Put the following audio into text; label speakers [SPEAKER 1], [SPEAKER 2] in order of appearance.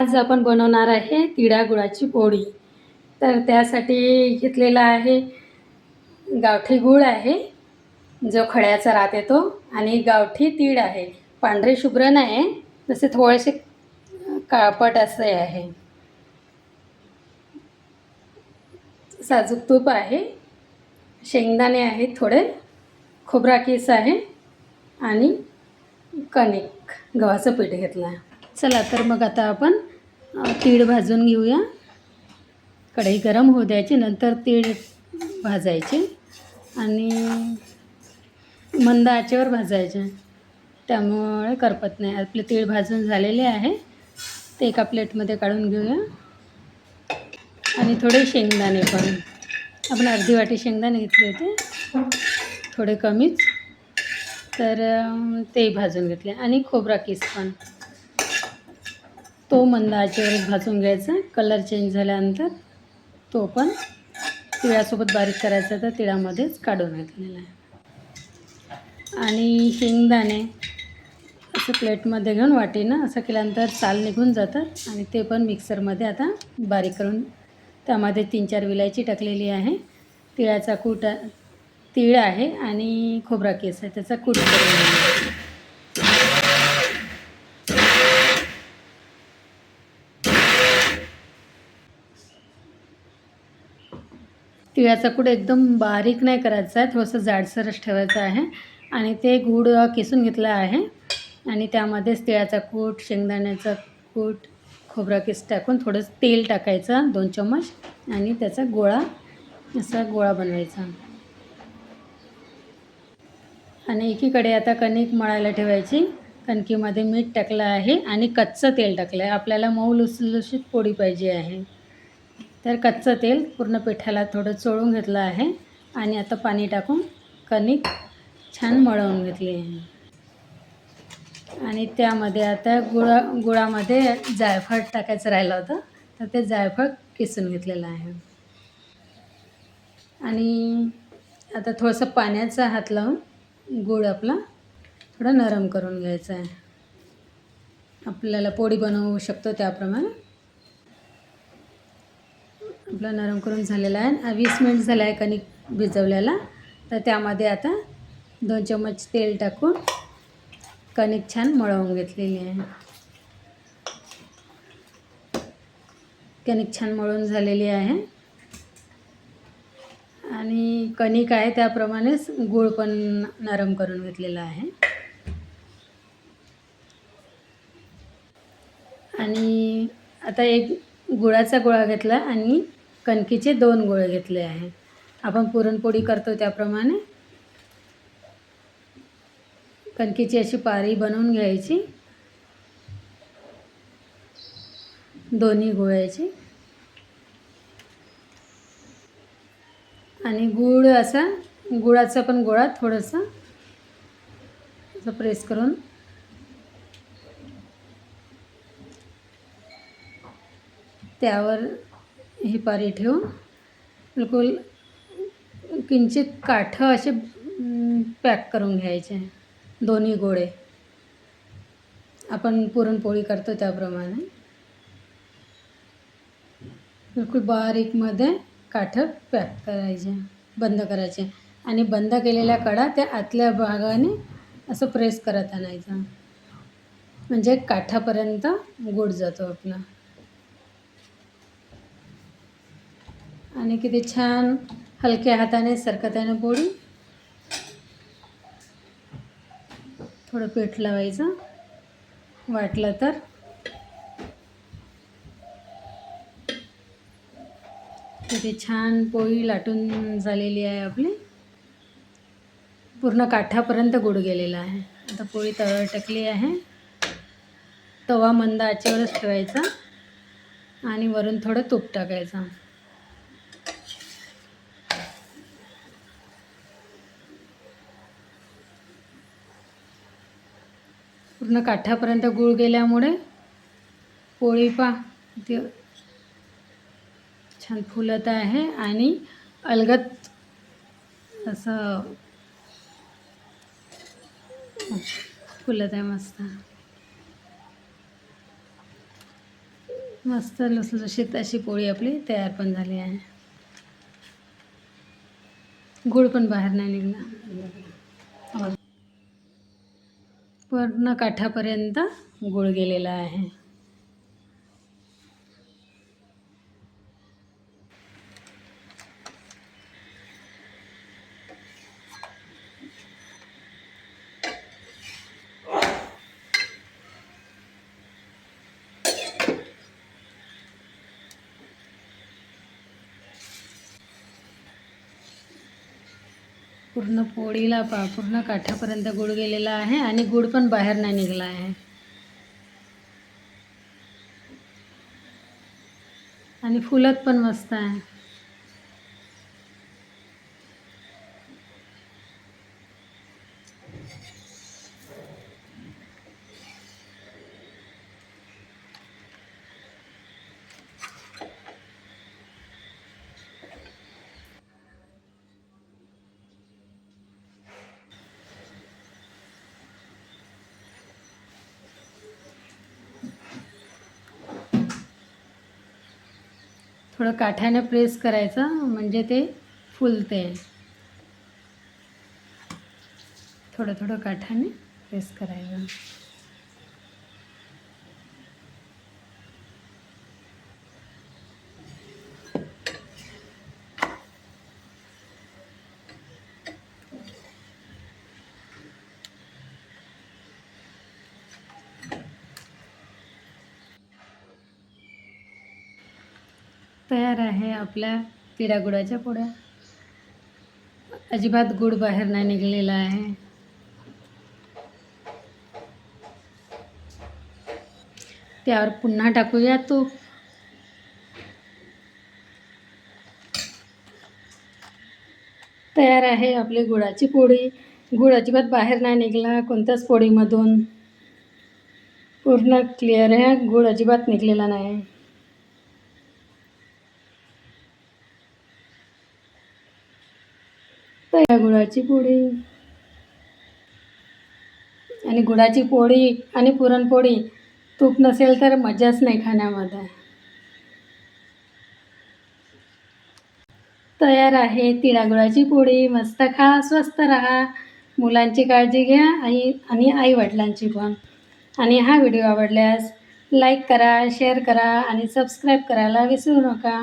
[SPEAKER 1] आज आपण बनवणार आहे तिळा गुळाची पोळी. तर त्यासाठी घेतलेला आहे गावठी गूळ आहे जो खड्याचा राहते तो, आणि गावठी तीळ आहे, पांढरे शुभ्र नाही, जसे थोडेसे काळपट असे आहे. साजूक तूप आहे, शेंगदाणे आहेत थोडे, खोबरा किस आहे आणि कणिक गव्हाचं पीठ घेतलं आहे. चला तर मग आता आपण तीळ भाजून घेऊया. कढई गरम होऊ द्यायची, नंतर तीळ भाजायचे आणि मंद आचेवर भाजायचे, त्यामुळे करपत नाही. आपले तीळ भाजून झालेले आहे, ते एका प्लेटमध्ये काढून घेऊया. आणि थोडे शेंगदाणे पण, आपण अर्धी वाटी शेंगदाणे घेतले होते, थोडे कमीच, तर ते भाजून घेतले. आणि खोबरा किस पण, तो मंद आचेवरच भाजून घ्यायचा. कलर चेंज झाल्यानंतर तो पण तिळासोबत बारीक करायचा, तर तिळामध्येच काढून घेतलेला आहे. आणि शेंगदाणे असं प्लेटमध्ये घेऊन वाटीनं असं केल्यानंतर साल निघून जातात, आणि ते पण मिक्सरमध्ये आता बारीक करून त्यामध्ये 3-4 विलायची टाकलेली आहे. तिळाचा कूट, तीळ आहे आणि खोबरा केस आहे, त्याचा कूट करून तिळाचा कूट एकदम बारीक नाही करायचा आहे, थोडंसं जाडसरच ठेवायचं आहे. आणि ते गूळ किसून घेतला आहे, आणि त्यामध्येच तिळाचा कूट, शेंगदाण्याचा कूट, खोबरा किस टाकून थोडंसं तेल टाकायचं 2 चम्मच, आणि त्याचा गोळा, असा गोळा बनवायचा. आणि एकीकडे आता कणिक मळायला ठेवायची. कणकीमध्ये मीठ टाकलं आहे आणि कच्चं तेल टाकलं आहे. आपल्याला मऊ लुसलुशीत पोळी पाहिजे आहे, तर कच्चं तेल पूर्ण पिठाला थोडं चोळून घेतलं आहे. आणि आता पाणी टाकून कणिक छान मळवून घेतली आहे. आणि त्यामध्ये आता गुळामध्ये जायफळ टाकायचं राहिलं होतं, तर ते जायफळ किसून घेतलेलं आहे. आणि आता थोडंसं पाण्याचा हात लावून गूळ आपला थोडा नरम करून घ्यायचा आहे. आपल्याला पोळी बनवू शकतो त्याप्रमाणे आपला नरम करून झालेला आहे. 20 मिनिट झालं आहे कणिक भिजवल्याला, तर त्यामध्ये आता 2 चम्मच तेल टाकून कणिक छान मळवून घेतलेली आहे. कणिक छान मळून झालेली आहे, आणि कणिक आहे त्याप्रमाणेच गूळ पण नरम करून घेतलेला आहे. आणि आता एक गुळाचा गोळा घेतला आणि कणकीचे 2 गोळे घेतले आहे. आपण पुरणपोळी करतो त्याप्रमाणे कणकीची अशी पारी बनवून घ्यायची, दोन्ही गोळ्याची. आणि गूळ असा, गुळाचा पण गोळा थोडासा असं प्रेस करून त्यावर ही पारी ठेवून बिलकुल किंचित काठं असे पॅक करून घ्यायचे, दोन्ही गोळे आपण पुरणपोळी करतो त्याप्रमाणे बिलकुल बारीकमध्ये काठं पॅक करायचे, बंद करायचे. आणि बंद केलेल्या कडा त्या आतल्या भागाने असं प्रेस करत आणायचं, म्हणजे काठापर्यंत गूळ जातो आपला. आणि किती छान हलक्या हाताने सरकत आहे ना पोळी. थोडं पीठ लावायचं वाटलं तर. किती छान पोळी लाटून झालेली आहे आपली, पूर्ण काठापर्यंत गूळ गेलेला आहे. आता पोळी तव्यावर टाकली आहे. तवा मंद आचेवरच ठेवायचा आणि वरून थोडं तूप टाकायचं. पूर्ण काठापर्यंत गूळ गेल्यामुळे पोळी ते छान फुलत आहे आणि अलगद असं फुलत आहे मस्त. मस्त लुसलुशीत अशी पोळी आपली तयार पण झाली आहे. गुळ पण बाहेर नाही निघला. पूर्ण काठापर्यंत गुळ गेलेला आहे. पूर्ण पोळीला पूर्ण काठापर्यंत गुळ गेलेला आहे आणि गुळ पण बाहेर नाही निघाला आहे. आणि फुलत पण मस्त आहे. थोडं काठ्याने प्रेस करायचं म्हणजे ते फुलते. थोडं थोडं काठ्याने प्रेस करायचं. तयार आहे आपल्या तिळागुळाच्या पोळ्या. अजिबात गुळ बाहेर नाही निघालेला आहे. त्यावर पुन्हा टाकूया तूप. तयार आहे आपली गुळाची पोळी. गुळ अजिबात बाहेर नाही निघाला कोणत्याच पोळीमधून. पूर्ण क्लिअर आहे, गुळ अजिबात निघालेला नाही. तयार गुळाची पोळी. आणि गुळाची पोळी आणि पुरणपोळी तूप नसेल तर मजाच नाही खाण्यामध्ये. तयार आहे तिळागुळाची पोळी. मस्त खा, स्वस्त राहा, मुलांची काळजी घ्या आणि आईवडिलांची पण. आणि हा व्हिडिओ आवडल्यास लाईक करा, शेअर करा आणि सबस्क्राईब करायला विसरू नका.